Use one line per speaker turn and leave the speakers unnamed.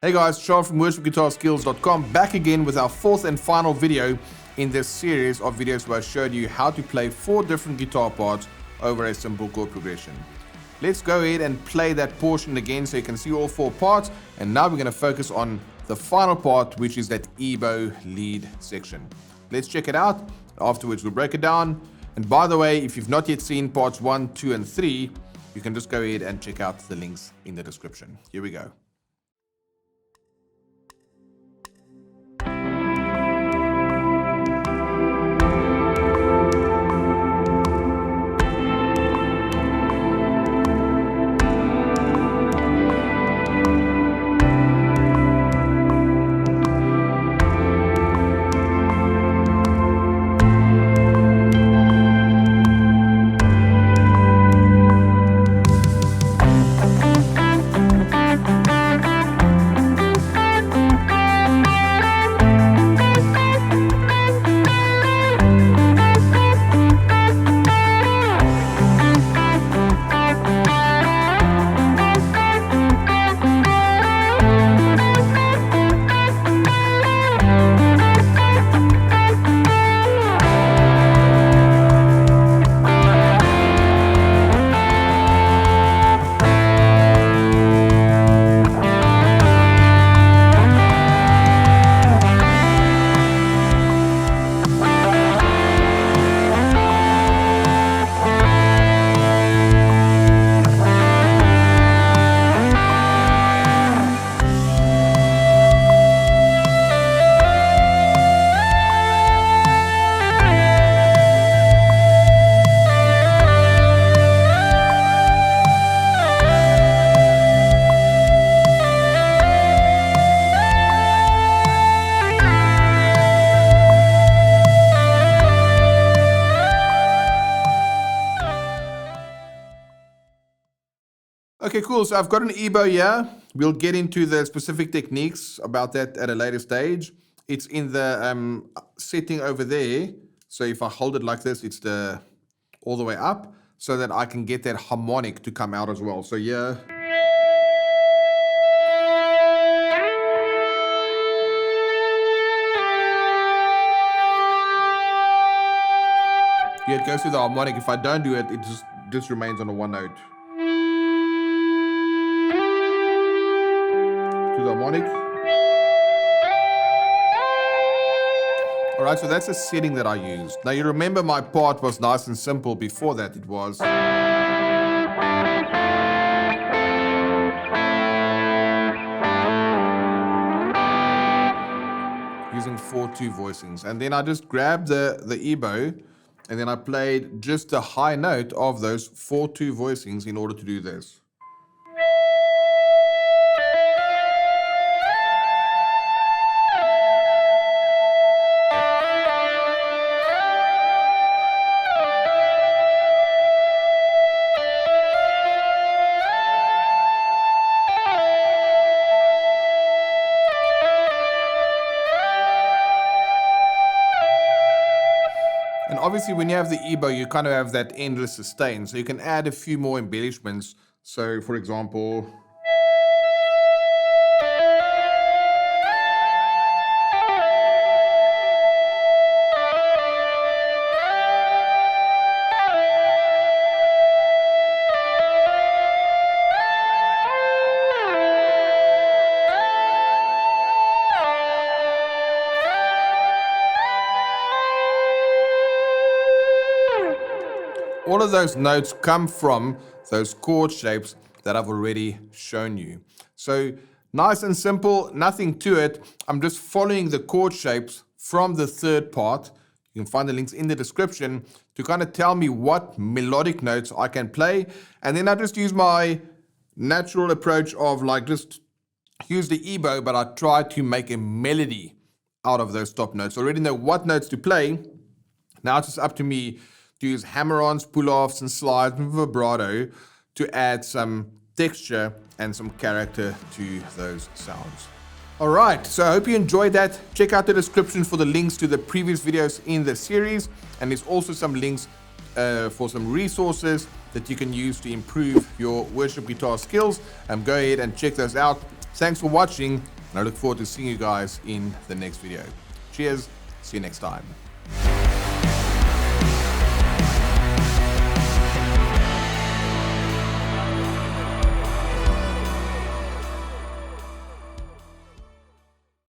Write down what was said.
Hey guys, Charles from worshipguitarskills.com back again with our fourth and final video in this series of videos where I showed you how to play 4 different guitar parts over a simple chord progression. Let's go ahead and play that portion again so you can see all 4 parts, and now we're going to focus on the final part, which is that Ebow lead section. Let's check it out. Afterwards we'll break it down, and by the way, if you've not yet seen parts 1, 2 and 3, you can just go ahead and check out the links in the description. Here we go. Okay, cool. So I've got an Ebow here. We'll get into the specific techniques about that at a later stage. It's in the setting over there. So if I hold it like this, it's all the way up so that I can get that harmonic to come out as well. So yeah. Yeah, it goes through the harmonic. If I don't do it, it just remains on a one note. To the harmonic. Alright, so that's a setting that I used. Now you remember my part was nice and simple before that. It was using 4/2 voicings, and then I just grabbed the Ebow and then I played just the high note of those 4/2 voicings in order to do this. And obviously when you have the Ebow, you kind of have that endless sustain. So you can add a few more embellishments. So for example, all of those notes come from those chord shapes that I've already shown you. So nice and simple, nothing to it. I'm just following the chord shapes from the third part. You can find the links in the description to kind of tell me what melodic notes I can play. And then I just use my natural approach of like just use the Ebow, but I try to make a melody out of those top notes. I already know what notes to play. Now it's just up to me to use hammer-ons, pull-offs, and slides and vibrato to add some texture and some character to those sounds. Alright, so I hope you enjoyed that. Check out the description for the links to the previous videos in the series, and there's also some links for some resources that you can use to improve your worship guitar skills. Go ahead and check those out. Thanks for watching, and I look forward to seeing you guys in the next video. Cheers, see you next time.